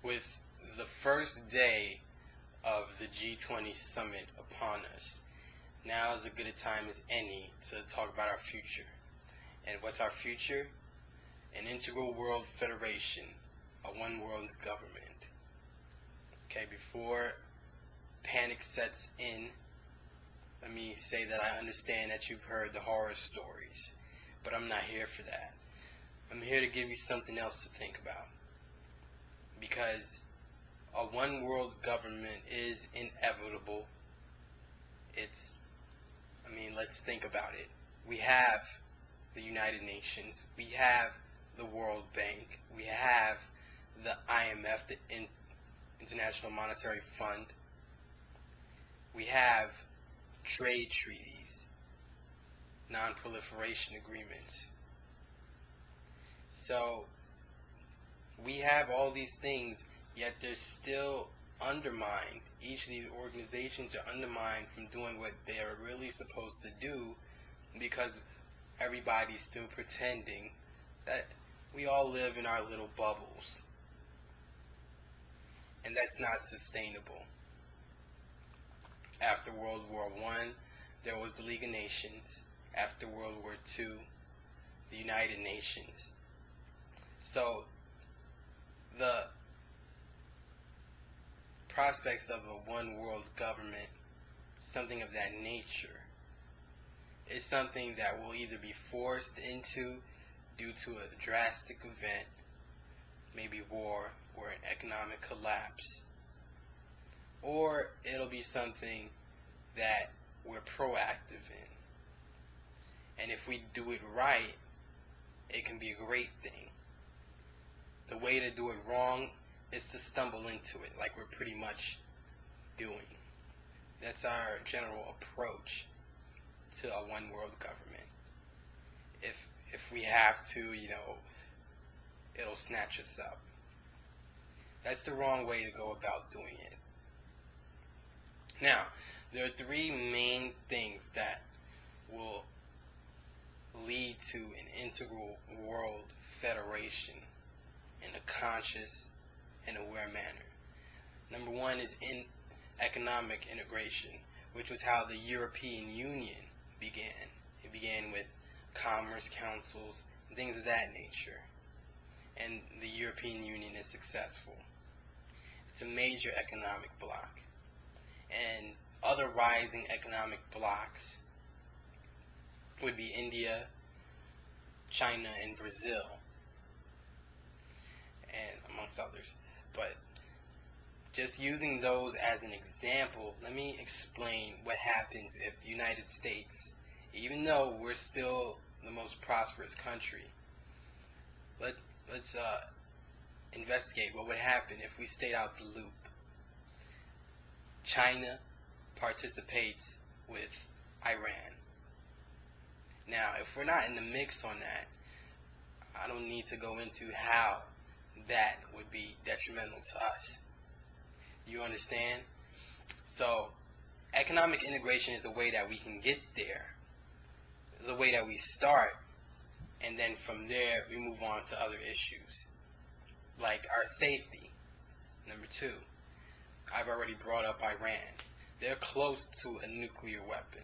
With the first day of the G20 summit upon us, now is as good a time as any to talk about our future. And what's our future? An integral world federation, a one world government. Okay, before panic sets in, let me say that I understand that you've heard the horror stories, but I'm not here for that. I'm here to give you something else to think about. Because a one world government is inevitable. Let's think about it. We have the United Nations, we have the World Bank, we have the IMF, the International Monetary Fund, we have trade treaties, non-proliferation agreements. So we have all these things, yet they're still undermined. Each of these organizations are undermined from doing what they are really supposed to do because everybody's still pretending that we all live in our little bubbles. And that's not sustainable. After World War I, there was the League of Nations. After World War II, the United Nations. So the prospects of a one world government, something of that nature, is something that will either be forced into due to a drastic event, maybe war or an economic collapse, or it'll be something that we're proactive in. And if we do it right, it can be a great thing. The way to do it wrong is to stumble into it, like we're pretty much doing. That's our general approach to a one world government. If we have to, it'll snatch us up. That's the wrong way to go about doing it. Now, there are three main things that will lead to an integral world federation in a conscious and aware manner. Number one is in economic integration, which was how the European Union began. It began with commerce councils and things of that nature. And the European Union is successful. It's a major economic bloc. And other rising economic blocs would be India, China, and Brazil, and amongst others. But just using those as an example, let me explain what happens if the United States, even though we're still the most prosperous country, let's investigate what would happen if we stayed out the loop. China participates with Iran. Now, if we're not in the mix on that, I don't need to go into how that would be detrimental to us. You understand? So, economic integration is a way that we can get there. It's a way that we start, and then from there we move on to other issues, like our safety. Number two, I've already brought up Iran. They're close to a nuclear weapon.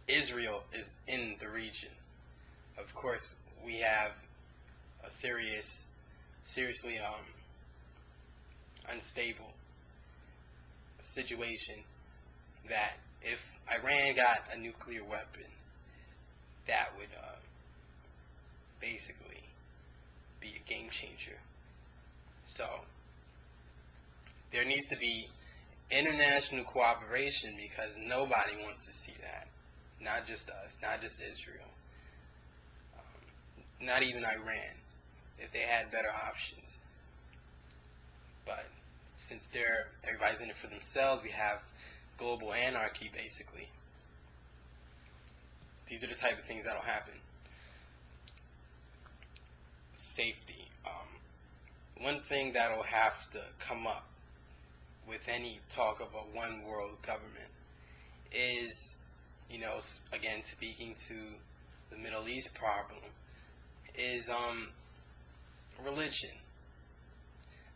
Israel is in the region. Of course, we have a seriously unstable situation that if Iran got a nuclear weapon, that would basically be a game changer. So there needs to be international cooperation because nobody wants to see that. Not just us, not just Israel, not even Iran, if they had better options. But since everybody's in it for themselves, we have global anarchy, basically. These are the type of things that'll happen. Safety. One thing that'll have to come up with any talk of a one world government is, again, speaking to the Middle East problem, is religion.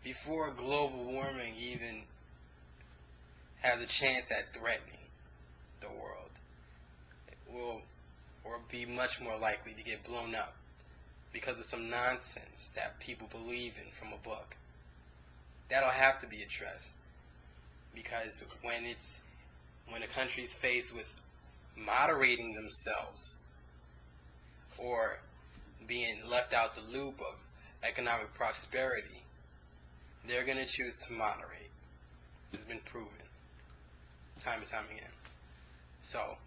before global warming even has a chance at threatening the world, it will or be much more likely to get blown up because of some nonsense that people believe in from a book. That'll have to be addressed, because when a country's faced with moderating themselves or being left out the loop of economic prosperity, they're going to choose to moderate. It's been proven time and time again. So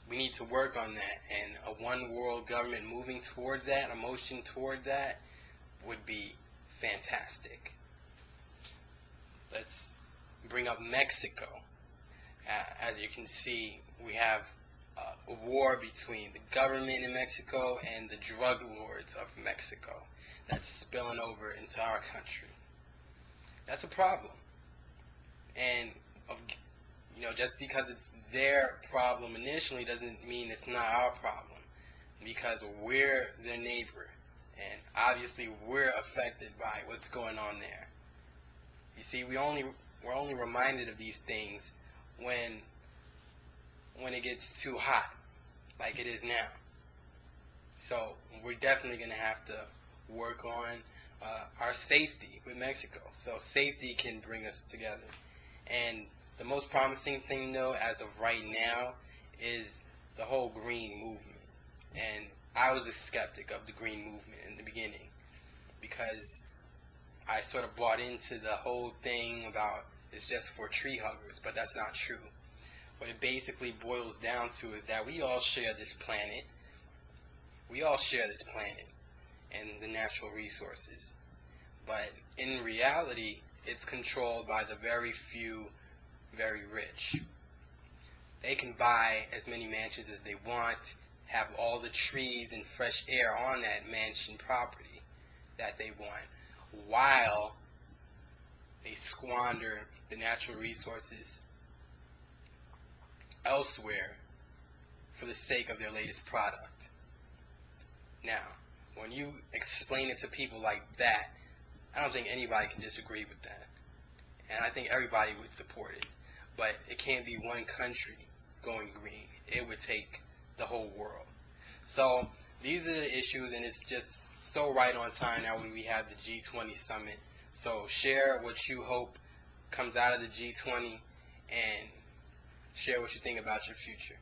we need to work on that, and a one world government moving towards that, a motion toward that, would be fantastic. Let's bring up Mexico. As you can see, we have a war between the government in Mexico and the drug lords of Mexico that's spilling over into our country. That's a problem. And just because it's their problem initially doesn't mean it's not our problem, because we're their neighbor, and obviously we're affected by what's going on there. You see, we're only reminded of these things when it gets too hot, like it is now. So we're definitely going to have to work on our safety with Mexico, so safety can bring us together. And the most promising thing, though, as of right now, is the whole green movement. And I was a skeptic of the green movement in the beginning, because I sort of bought into the whole thing about it's just for tree huggers, but that's not true. What it basically boils down to is that we all share this planet. We all share this planet and the natural resources. But in reality, it's controlled by the very few, very rich. They can buy as many mansions as they want, have all the trees and fresh air on that mansion property that they want, while they squander the natural resources elsewhere for the sake of their latest product. Now, when you explain it to people like that, I don't think anybody can disagree with that. And I think everybody would support it. But it can't be one country going green. It would take the whole world. So these are the issues, and it's just so right on time now when we have the G20 summit. So share what you hope comes out of the G20, and share what you think about your future.